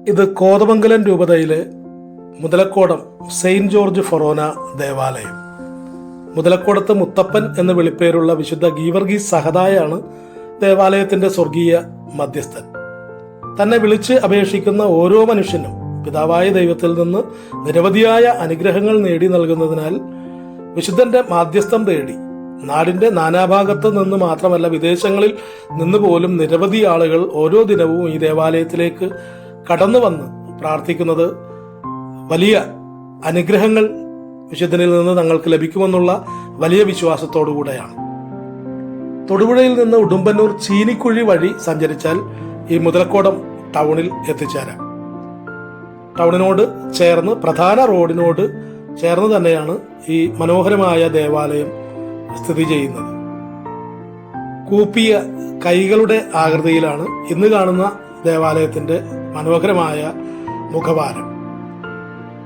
ഇത് കോതമംഗലം രൂപതയിലെ Muthalakodam saint George ഫൊറോന ദേവാലയം. മുതലക്കോടത്ത് മുത്തപ്പൻ എന്ന വിളിപ്പേരുള്ള വിശുദ്ധ ഗീവർഗീസ് സഹദായാണ് ദേവാലയത്തിന്റെ സ്വർഗീയ മധ്യസ്ഥൻ. തന്നെ വിളിച്ച് അപേക്ഷിക്കുന്ന ഓരോ മനുഷ്യനും പിതാവായ ദൈവത്തിൽ നിന്ന് നിരവധിയായ അനുഗ്രഹങ്ങൾ നേടി നൽകുന്നതിനാൽ വിശുദ്ധന്റെ മാധ്യസ്ഥം തേടി നാടിന്റെ നാനാഭാഗത്ത് നിന്ന് മാത്രമല്ല വിദേശങ്ങളിൽ നിന്ന് പോലും നിരവധി ആളുകൾ ഓരോ ദിനവും ഈ ദേവാലയത്തിലേക്ക് കടന്നു വന്ന് പ്രാർത്ഥിക്കുന്നത് വലിയ അനുഗ്രഹങ്ങൾ വിശുദ്ധനിൽ നിന്ന് തങ്ങൾക്ക് ലഭിക്കുമെന്നുള്ള വലിയ വിശ്വാസത്തോടുകൂടെയാണ്. തൊടുപുഴയിൽ നിന്ന് ഉടുമ്പന്നൂർ ചീനിക്കുഴി വഴി സഞ്ചരിച്ചാൽ ഈ മുതലക്കോടം ടൗണിൽ എത്തിച്ചേരാം. ടൗണിനോട് ചേർന്ന് പ്രധാന റോഡിനോട് ചേർന്ന് തന്നെയാണ് ഈ മനോഹരമായ ദേവാലയം സ്ഥിതി ചെയ്യുന്നത്. കൂപ്പിയ കൈകളുടെ ആകൃതിയിലാണ് ഇന്ന് കാണുന്ന ദേവാലയത്തിന്റെ മനോഹരമായ മുഖവാരം.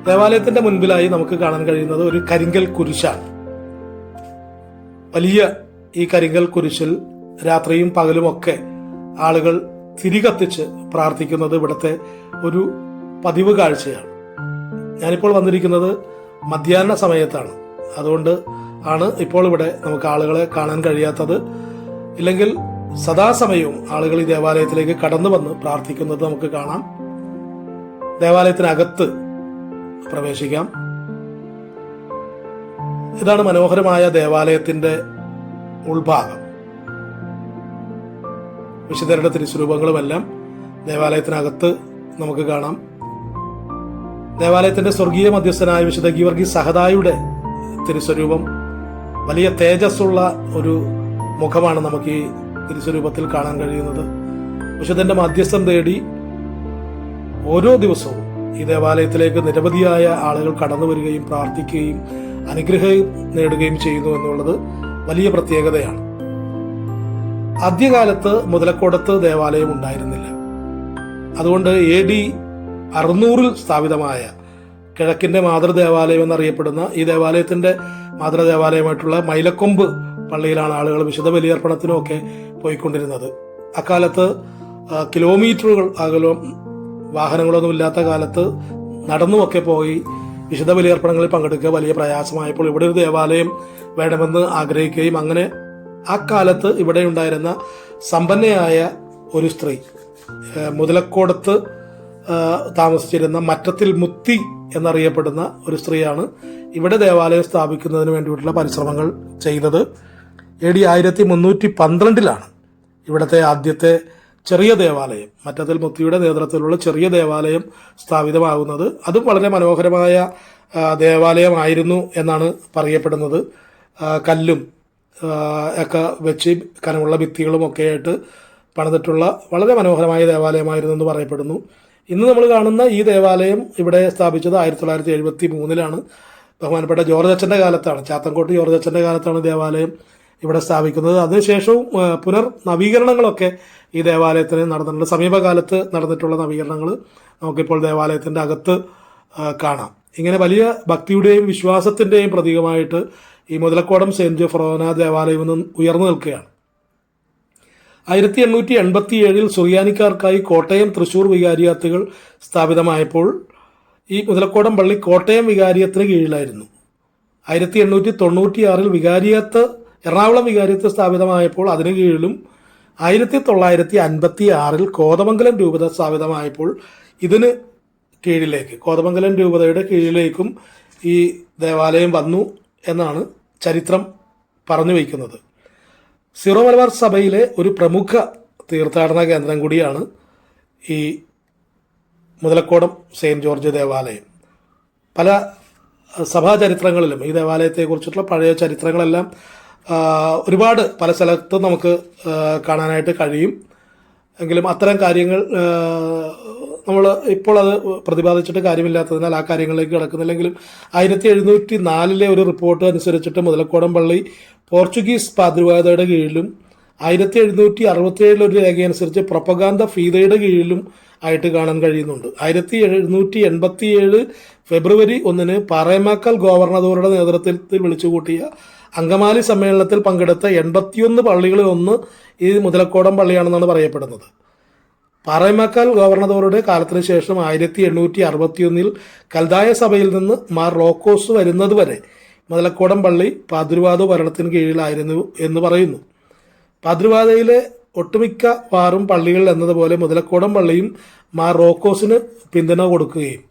ദേവാലയത്തിന്റെ മുൻപിലായി നമുക്ക് കാണാൻ കഴിയുന്നത് ഒരു കരിങ്കൽ കുരിശാണ്. വലിയ ഈ കരിങ്കൽ കുരിശിൽ രാത്രിയും പകലുമൊക്കെ ആളുകൾ തിരികത്തിച്ച് പ്രാർത്ഥിക്കുന്നത് ഇവിടുത്തെ ഒരു പതിവ് കാഴ്ചയാണ്. ഞാനിപ്പോൾ വന്നിരിക്കുന്നത് മധ്യാഹ്ന സമയത്താണ്, അതുകൊണ്ട് ആണ് ഇപ്പോൾ ഇവിടെ നമുക്ക് ആളുകളെ കാണാൻ കഴിയാത്തത്. ഇല്ലെങ്കിൽ സദാസമയവും ആളുകൾ ഈ ദേവാലയത്തിലേക്ക് കടന്നു വന്ന് പ്രാർത്ഥിക്കുന്നത് നമുക്ക് കാണാം. ദേവാലയത്തിനകത്ത് പ്രവേശിക്കാം. ഇതാണ് മനോഹരമായ ദേവാലയത്തിന്റെ ഉൾഭാഗം. വിശുദ്ധരുടെ തിരുസ്വരൂപങ്ങളുമെല്ലാം ദേവാലയത്തിനകത്ത് നമുക്ക് കാണാം. ദേവാലയത്തിന്റെ സ്വർഗീയ മധ്യസ്ഥനായ വിശുദ്ധ ഗീവർഗീസ് സഹദായുടെ തിരുസ്വരൂപം വലിയ തേജസ്സുള്ള ഒരു മുഖമാണ് നമുക്ക് ഈ തിരുസ്വരൂപത്തിൽ കാണാൻ കഴിയുന്നത്. വിശുദ്ധന്റെ മധ്യസ്ഥം തേടി ഓരോ ദിവസവും ഈ ദേവാലയത്തിലേക്ക് നിരവധിയായ ആളുകൾ കടന്നു വരികയും പ്രാർത്ഥിക്കുകയും അനുഗ്രഹം നേടുകയും ചെയ്യുന്നു എന്നുള്ളത് വലിയ പ്രത്യേകതയാണ്. ആദ്യകാലത്ത് മുതലക്കോടത്ത് ദേവാലയം ഉണ്ടായിരുന്നില്ല. അതുകൊണ്ട് AD 600 സ്ഥാപിതമായ കിഴക്കിന്റെ മാതൃദേവാലയം എന്നറിയപ്പെടുന്ന ഈ ദേവാലയത്തിന്റെ മാതൃദേവാലയമായിട്ടുള്ള മൈലക്കൊമ്പ് പള്ളിയിലാണ് ആളുകൾ വിശുദ്ധ ബലിയർപ്പണത്തിനുമൊക്കെ പോയിക്കൊണ്ടിരുന്നത്. അക്കാലത്ത് കിലോമീറ്ററുകൾ അകലം വാഹനങ്ങളൊന്നും ഇല്ലാത്ത കാലത്ത് നടന്നുമൊക്കെ പോയി വിശുദ്ധ ബലിയർപ്പണങ്ങളിൽ പങ്കെടുക്കുക വലിയ പ്രയാസമായപ്പോൾ ഇവിടെ ഒരു ദേവാലയം വേണമെന്ന് ആഗ്രഹിക്കുകയും അങ്ങനെ ആ കാലത്ത് ഇവിടെ ഉണ്ടായിരുന്ന സമ്പന്നയായ ഒരു സ്ത്രീ മുതലക്കോടത്ത് താമസിച്ചിരുന്ന മറ്റത്തിൽ മുത്തി എന്നറിയപ്പെടുന്ന ഒരു സ്ത്രീയാണ് ഇവിടെ ദേവാലയം സ്ഥാപിക്കുന്നതിന് വേണ്ടിയിട്ടുള്ള പരിശ്രമങ്ങൾ ചെയ്തത്. AD 1312 ഇവിടുത്തെ ആദ്യത്തെ ചെറിയ ദേവാലയം, മറ്റത്തിൽ മുത്തിയുടെ നേതൃത്വത്തിലുള്ള ചെറിയ ദേവാലയം സ്ഥാപിതമാകുന്നത്. അതും വളരെ മനോഹരമായ ദേവാലയമായിരുന്നു എന്നാണ് പറയപ്പെടുന്നത്. കല്ലും ഒക്കെ വെച്ച് കനമുള്ള ഭിത്തികളും ഒക്കെ ആയിട്ട് പണിതിട്ടുള്ള വളരെ മനോഹരമായ ദേവാലയമായിരുന്നു എന്ന് പറയപ്പെടുന്നു. ഇന്ന് നമ്മൾ കാണുന്ന ഈ ദേവാലയം ഇവിടെ സ്ഥാപിച്ചത് 1973 ബഹുമാനപ്പെട്ട ജോർജ് അച്ഛൻ്റെ കാലത്താണ്. ചാത്തൻകോട്ട് ജോർജ് അച്ഛൻ്റെ കാലത്താണ് ദേവാലയം ഇവിടെ സ്ഥാപിക്കുന്നത്. അതിനുശേഷവും നവീകരണങ്ങളൊക്കെ ഈ ദേവാലയത്തിന് നടന്നിട്ടുണ്ട്. സമീപകാലത്ത് നടന്നിട്ടുള്ള നവീകരണങ്ങൾ നമുക്കിപ്പോൾ ദേവാലയത്തിൻ്റെ അകത്ത് കാണാം. ഇങ്ങനെ വലിയ ഭക്തിയുടെയും വിശ്വാസത്തിൻ്റെയും പ്രതീകമായിട്ട് ഈ മുതലക്കോടം സെയിൻറ്റ് ജോർജ് ഫൊറോന ദേവാലയം ഉയർന്നു നിൽക്കുകയാണ്. 1887 സുറിയാനിക്കാർക്കായി കോട്ടയം തൃശൂർ വികാരിയാത്തുകൾ സ്ഥാപിതമായപ്പോൾ ഈ മുതലക്കോടം പള്ളി കോട്ടയം വികാരിയത്തിന് കീഴിലായിരുന്നു. 1896 വികാരിയത്ത് എറണാകുളം വികാരിയത്ത് സ്ഥാപിതമായപ്പോൾ അതിന് കീഴിലും 1956 കോതമംഗലം രൂപത സ്ഥാപിതമായപ്പോൾ ഇതിന് കീഴിലേക്ക് കോതമംഗലം രൂപതയുടെ കീഴിലേക്കും ഈ ദേവാലയം വന്നു എന്നാണ് ചരിത്രം പറഞ്ഞു വയ്ക്കുന്നത്. സിറോ മലബാർ സഭയിലെ ഒരു പ്രമുഖ തീർത്ഥാടന കേന്ദ്രം കൂടിയാണ് ഈ മുതലക്കോടം സെയിൻറ്റ് ജോർജ് ദേവാലയം. പല സഭാചരിത്രങ്ങളിലും ഈ ദേവാലയത്തെക്കുറിച്ചിട്ടുള്ള പഴയ ചരിത്രങ്ങളെല്ലാം ഒരുപാട് പല സ്ഥലത്തും നമുക്ക് കാണാനായിട്ട് കഴിയും. എങ്കിലും അത്തരം കാര്യങ്ങൾ നമ്മൾ ഇപ്പോൾ അത് പ്രതിപാദിച്ചിട്ട് കാര്യമില്ലാത്തതിനാൽ ആ കാര്യങ്ങളിലേക്ക് കിടക്കുന്നില്ലെങ്കിലും 1704 ഒരു റിപ്പോർട്ട് അനുസരിച്ചിട്ട് മുതലക്കോടം പള്ളി പോർച്ചുഗീസ് പാദ്രിവാദയുടെ കീഴിലും 1767 ഒരു രേഖയനുസരിച്ച് പ്രൊപ്പഗാന്ത ഫീദയുടെ കീഴിലും ആയിട്ട് കാണാൻ കഴിയുന്നുണ്ട്. 1787 ഫെബ്രുവരി 1 പാറേമാക്കൽ ഗവർണറുടെ നേതൃത്വത്തിൽ വിളിച്ചുകൂട്ടിയ അങ്കമാലി സമ്മേളനത്തിൽ പങ്കെടുത്ത 81 പള്ളികളിൽ ഒന്ന് ഈ മുതലക്കോടം പള്ളിയാണെന്നാണ് പറയപ്പെടുന്നത്. പാറേമാക്കാൽ ഗവർണറുടെ കാലത്തിന് ശേഷം 1861 കൽദായ സഭയിൽ നിന്ന് മാർ റോക്കോസ് വരുന്നതുവരെ മുതലക്കോടം പള്ളി പാതിരുവാദ ഭരണത്തിന് കീഴിലായിരുന്നു എന്ന് പറയുന്നു. പാതിരുവാദയിലെ ഒട്ടുമിക്ക വാറും പള്ളികൾ എന്നതുപോലെ മുതലക്കോടം പള്ളിയും മാർ റോക്കോസിന് പിന്തുണ കൊടുക്കുകയും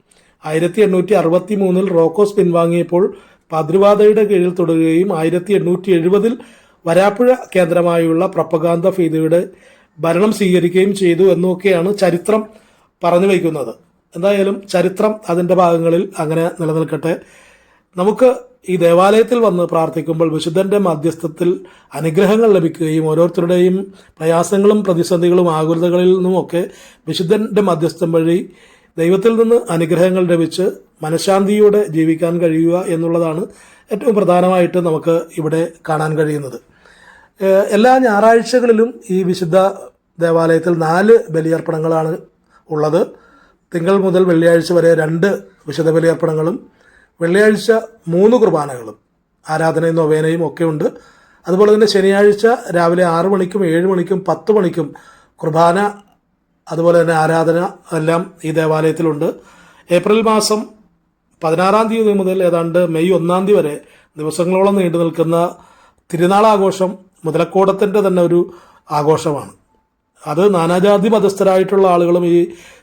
1863 റോക്കോസ് പിൻവാങ്ങിയപ്പോൾ പാതിരുവാദയുടെ കീഴിൽ തുടരുകയും 1870 വരാപ്പുഴ കേന്ദ്രമായുള്ള പ്രൊപ്പഗാന്ത ഫീദയുടെ ഭരണം സ്വീകരിക്കുകയും ചെയ്തു എന്നൊക്കെയാണ് ചരിത്രം പറഞ്ഞു വയ്ക്കുന്നത്. എന്തായാലും ചരിത്രം അതിൻ്റെ ഭാഗങ്ങളിൽ അങ്ങനെ നിലനിൽക്കട്ടെ. നമുക്ക് ഈ ദേവാലയത്തിൽ വന്ന് പ്രാർത്ഥിക്കുമ്പോൾ വിശുദ്ധന്റെ മധ്യസ്ഥത്തിൽ അനുഗ്രഹങ്ങൾ ലഭിക്കുകയും ഓരോരുത്തരുടെയും പ്രയാസങ്ങളും പ്രതിസന്ധികളും ആകുലതകളിൽ നിന്നുമൊക്കെ വിശുദ്ധന്റെ മധ്യസ്ഥം വഴി ദൈവത്തിൽ നിന്ന് അനുഗ്രഹങ്ങൾ ലഭിച്ച് മനഃശാന്തിയോടെ ജീവിക്കാൻ കഴിയുക എന്നുള്ളതാണ് ഏറ്റവും പ്രധാനമായിട്ട് നമുക്ക് ഇവിടെ കാണാൻ കഴിയുന്നത്. എല്ലാ ഞായറാഴ്ചകളിലും ഈ വിശുദ്ധ ദേവാലയത്തിൽ 4 ബലിയർപ്പണങ്ങളാണ് ഉള്ളത്. തിങ്കൾ മുതൽ വെള്ളിയാഴ്ച വരെ 2 വിശുദ്ധ ബലിയർപ്പണങ്ങളും വെള്ളിയാഴ്ച 3 കുർബാനകളും ആരാധനയും നൊവേനയും ഒക്കെ ഉണ്ട്. അതുപോലെ തന്നെ ശനിയാഴ്ച രാവിലെ 6 മണിക്കും 7 മണിക്കും 10 മണിക്കും കുർബാന അതുപോലെ തന്നെ ആരാധന എല്ലാം ഈ ദേവാലയത്തിലുണ്ട്. ഏപ്രിൽ മാസം 16-ാം തീയതി മുതൽ ഏതാണ്ട് മെയ് 1-ാം തീയതി വരെ ദിവസങ്ങളോളം നീണ്ടു നിൽക്കുന്ന തിരുനാളാഘോഷം മുതലക്കോടത്തിൻ്റെ തന്നെ ഒരു ആഘോഷമാണ്. അത് നാനാജാതി മതസ്ഥരായിട്ടുള്ള ആളുകളും ഈ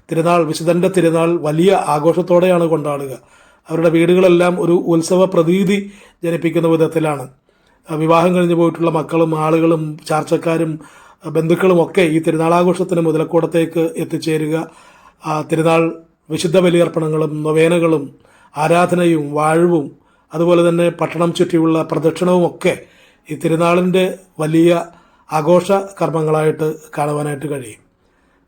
തിരുനാൾ വിശുദ്ധൻ്റെ തിരുനാൾ വലിയ ആഘോഷത്തോടെയാണ് കൊണ്ടാടുക. അവരുടെ വീടുകളെല്ലാം ഒരു ഉത്സവ പ്രതീതി ജനിപ്പിക്കുന്ന വിധത്തിലാണ്. വിവാഹം കഴിഞ്ഞു പോയിട്ടുള്ള മക്കളും ആളുകളും ചാർച്ചക്കാരും ബന്ധുക്കളും ഒക്കെ ഈ തിരുനാളാഘോഷത്തിന് മുതലക്കോടത്തേക്ക് എത്തിച്ചേരുക. തിരുനാൾ വിശുദ്ധ ബലിയർപ്പണങ്ങളും നൊവേനകളും ആരാധനയും വാഴ്വും അതുപോലെ തന്നെ പട്ടണം ചുറ്റിയുള്ള പ്രദക്ഷിണവും ഒക്കെ ഈ തിരുനാളിൻ്റെ വലിയ ആഘോഷ കർമ്മങ്ങളായിട്ട് കാണുവാനായിട്ട് കഴിയും.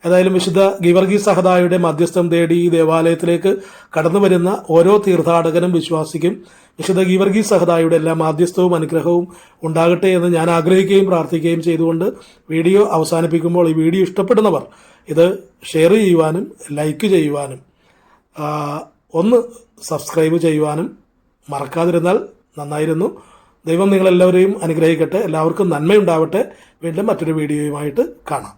ഏതായാലും വിശുദ്ധ ഗീവർഗീസ് സഹദായുടെ മധ്യസ്ഥം തേടി ഈ ദേവാലയത്തിലേക്ക് കടന്നു വരുന്ന ഓരോ തീർത്ഥാടകനും വിശ്വാസിക്കും വിശുദ്ധ ഗീവർഗീസ് സഹദായുടെ എല്ലാ മാധ്യസ്ഥവും അനുഗ്രഹവും ഉണ്ടാകട്ടെ എന്ന് ഞാൻ ആഗ്രഹിക്കുകയും പ്രാർത്ഥിക്കുകയും ചെയ്തുകൊണ്ട് വീഡിയോ അവസാനിപ്പിക്കുമ്പോൾ ഈ വീഡിയോ ഇഷ്ടപ്പെടുന്നവർ ഇത് ഷെയർ ചെയ്യുവാനും ലൈക്ക് ചെയ്യുവാനും ഒന്ന് സബ്സ്ക്രൈബ് ചെയ്യുവാനും മറക്കാതിരുന്നാൽ നന്നായിരുന്നു. ദൈവം നിങ്ങളെല്ലാവരെയും അനുഗ്രഹിക്കട്ടെ. എല്ലാവർക്കും നന്മയുണ്ടാവട്ടെ. വീണ്ടും മറ്റൊരു വീഡിയോയുമായിട്ട് കാണാം.